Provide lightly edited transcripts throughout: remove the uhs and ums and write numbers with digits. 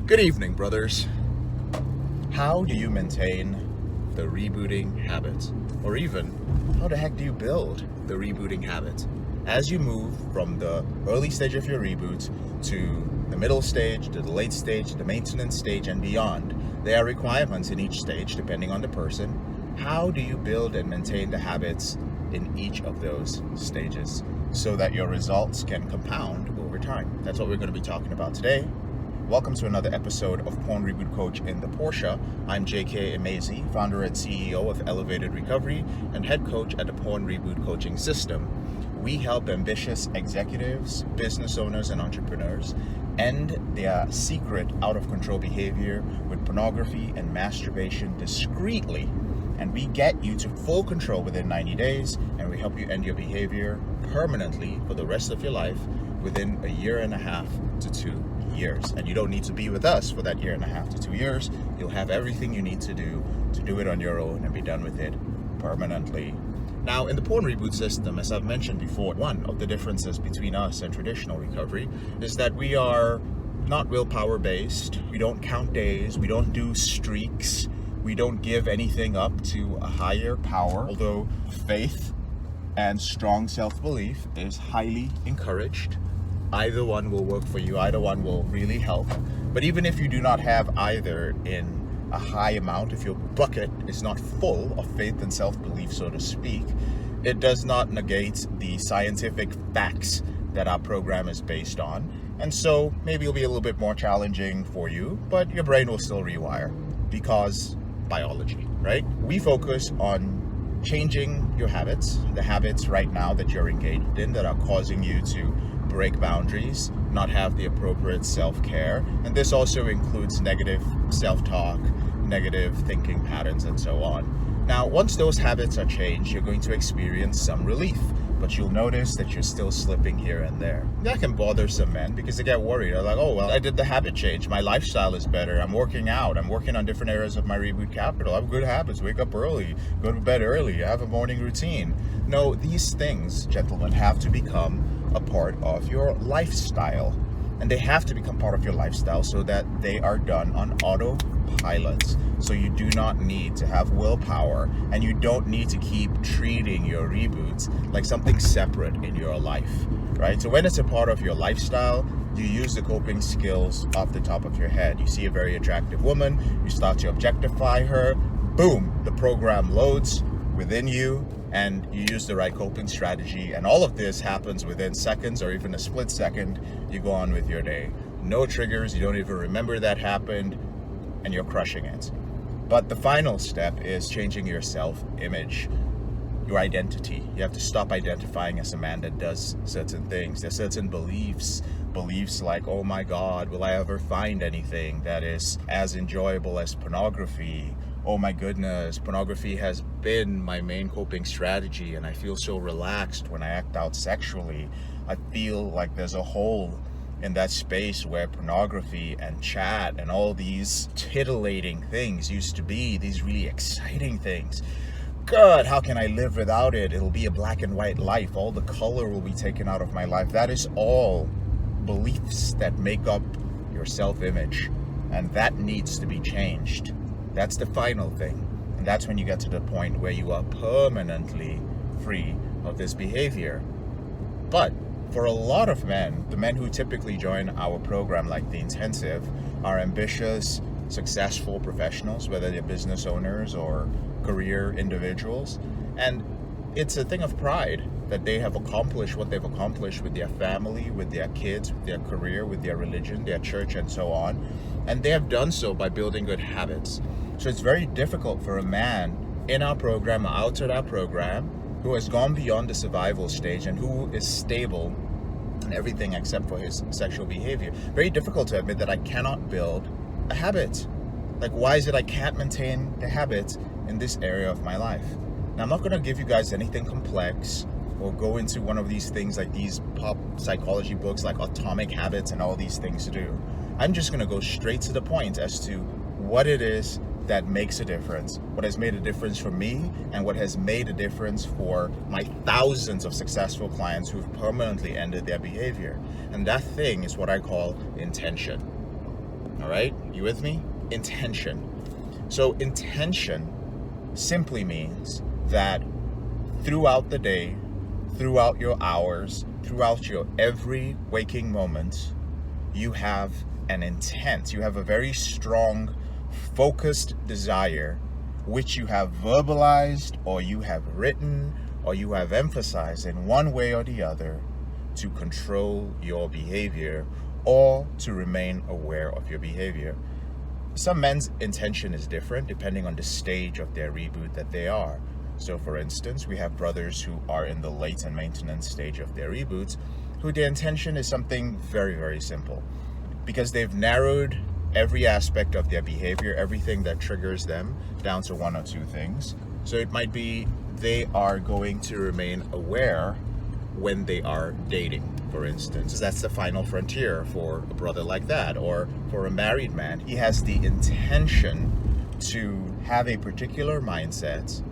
Good evening, brothers. How do you maintain the rebooting habit? Or even, how the heck do you build the rebooting habit? As you move from the early stage of your reboot to the middle stage, to the late stage, the maintenance stage, and beyond, there are requirements in each stage depending on the person. How do you build and maintain the habits in each of those stages so that your results can compound over time? That's what we're going to be talking about today. Welcome to another episode of Porn Reboot Coach in the Porsche. I'm JK Amazy, founder and CEO of Elevated Recovery and head coach at the Porn Reboot Coaching System. We help ambitious executives, business owners, and entrepreneurs end their secret out-of-control behavior with pornography and masturbation discreetly. And we get you to full control within 90 days, and we help you end your behavior permanently for the rest of your life within a year and a half to 2 years. And you don't need to be with us for that year and a half to 2 years. You'll have everything you need to do it on your own and be done with it permanently. Now, in the Porn Reboot system, as I've mentioned before, one of the differences between us and traditional recovery is that we are not willpower based. We don't count days. We don't do streaks. We don't give anything up to a higher power, although faith and strong self-belief is highly encouraged. Either one will work for you. Either one will really help. But even if you do not have either in a high amount, if your bucket is not full of faith and self-belief, so to speak, it does not negate the scientific facts that our program is based on. And so maybe it'll be a little bit more challenging for you, but your brain will still rewire because biology, right? We focus on changing your habits, the habits right now that you're engaged in that are causing you to break boundaries, not have the appropriate self-care. And this also includes negative self-talk, negative thinking patterns, and so on. Now, once those habits are changed, you're going to experience some relief, but you'll notice that you're still slipping here and there. That can bother some men because they get worried. They're like, oh, well, I did the habit change. My lifestyle is better. I'm working out. I'm working on different areas of my reboot capital. I have good habits. Wake up early, go to bed early, have a morning routine. No, these things, gentlemen, have to become a part of your lifestyle. And they have to become part of your lifestyle so that they are done on autopilot. So you do not need to have willpower, and you don't need to keep treating your reboots like something separate in your life, right? So when it's a part of your lifestyle, you use the coping skills off the top of your head. You see a very attractive woman, you start to objectify her, boom, the program loads within you, and you use the right coping strategy, and all of this happens within seconds or even a split second. You go on with your day. No triggers, you don't even remember that happened, and you're crushing it. But the final step is changing your self-image, your identity. You have to stop identifying as a man that does certain things. There's certain beliefs like, oh my God, will I ever find anything that is as enjoyable as pornography? Oh my goodness, pornography has been my main coping strategy, and I feel so relaxed when I act out sexually. I feel like there's a hole in that space where pornography and chat and all these titillating things used to be, these really exciting things. God, how can I live without it? It'll be a black and white life. All the color will be taken out of my life. That is all beliefs that make up your self-image, and that needs to be changed. That's the final thing. And that's when you get to the point where you are permanently free of this behavior. But for a lot of men, the men who typically join our program like the Intensive are ambitious, successful professionals, whether they're business owners or career individuals. And it's a thing of pride that they have accomplished what they've accomplished with their family, with their kids, with their career, with their religion, their church, and so on. And they have done so by building good habits. So it's very difficult for a man in our program or outside our program who has gone beyond the survival stage and who is stable in everything except for his sexual behavior. Very difficult to admit that I cannot build a habit. Like, why is it I can't maintain the habit in this area of my life? Now, I'm not going to give you guys anything complex or go into one of these things like these pop psychology books like Atomic Habits and all these things to do. I'm just going to go straight to the point as to what it is that makes a difference, what has made a difference for me, and what has made a difference for my thousands of successful clients who've permanently ended their behavior. And that thing is what I call intention. All right, you with me? Intention. So intention simply means that throughout the day, throughout your hours, throughout your every waking moment, you have an intent. You have a very strong, focused desire, which you have verbalized, or you have written, or you have emphasized in one way or the other to control your behavior or to remain aware of your behavior. Some men's intention is different depending on the stage of their reboot that they are. So for instance, we have brothers who are in the latent maintenance stage of their reboots, who their intention is something very, very simple, because they've narrowed every aspect of their behavior, everything that triggers them, down to one or two things. So it might be they are going to remain aware when they are dating, for instance. That's the final frontier for a brother like that. Or for a married man, he has the intention to have a particular mindset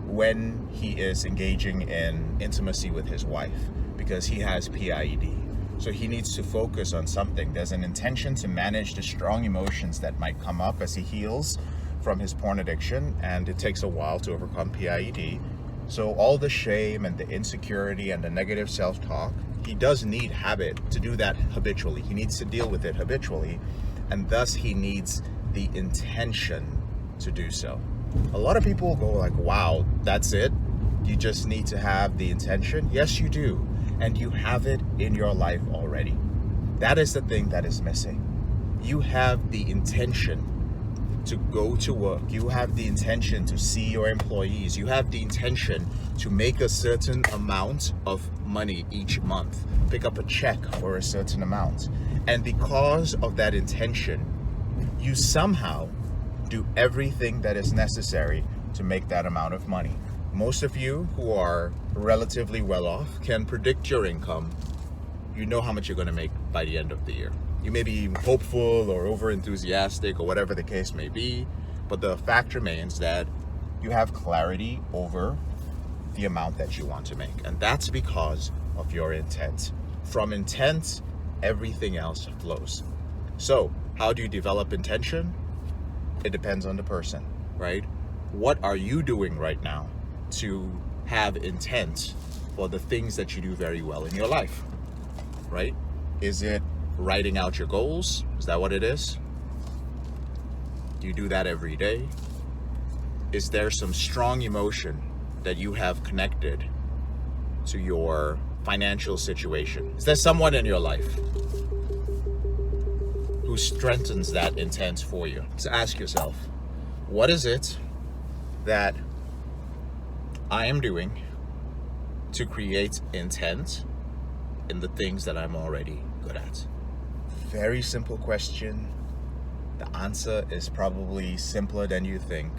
when he is engaging in intimacy with his wife, because he has PIED. So he needs to focus on something. There's an intention to manage the strong emotions that might come up as he heals from his porn addiction, and it takes a while to overcome PIED. So all the shame and the insecurity and the negative self-talk, he does need habit to do that habitually. He needs to deal with it habitually, and thus he needs the intention to do so. A lot of people go like, wow, that's it? You just need to have the intention? Yes, you do. And you have it in your life already. That is the thing that is missing. You have the intention to go to work. You have the intention to see your employees. You have the intention to make a certain amount of money each month. Pick up a check for a certain amount. And because of that intention, you somehow do everything that is necessary to make that amount of money. Most of you who are relatively well off can predict your income. You know how much you're going to make by the end of the year. You may be hopeful or over enthusiastic or whatever the case may be, but the fact remains that you have clarity over the amount that you want to make. And that's because of your intent. From intent, everything else flows. So, how do you develop intention? It depends on the person, right? What are you doing right now to have intent for the things that you do very well in your life, right? Is it writing out your goals? Is that what it is? Do you do that every day? Is there some strong emotion that you have connected to your financial situation? Is there someone in your life who strengthens that intent for you? So ask yourself, what is it that I am doing to create intent in the things that I'm already good at? Very simple question. The answer is probably simpler than you think,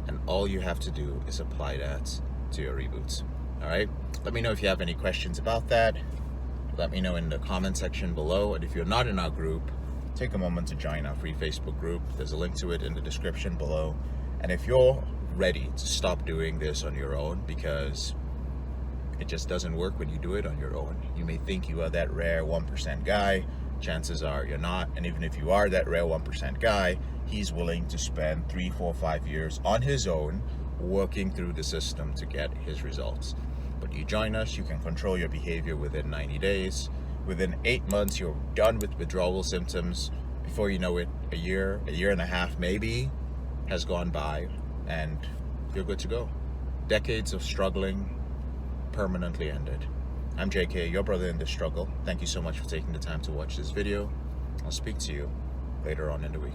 and all you have to do is apply that to your reboots. All right? Let me know if you have any questions about that. Let me know in the comment section below, and if you're not in our group, take a moment to join our free Facebook group. There's a link to it in the description below. And if you're ready to stop doing this on your own, because it just doesn't work when you do it on your own. You may think you are that rare 1% guy. Chances are you're not. And even if you are that rare 1% guy, he's willing to spend 3, 4, 5 years on his own working through the system to get his results. But you join us, you can control your behavior within 90 days. Within 8 months, you're done with withdrawal symptoms. Before you know it, a year and a half maybe has gone by, and you're good to go. Decades of struggling permanently ended. I'm JK, your brother in this struggle. Thank you so much for taking the time to watch this video. I'll speak to you later on in the week.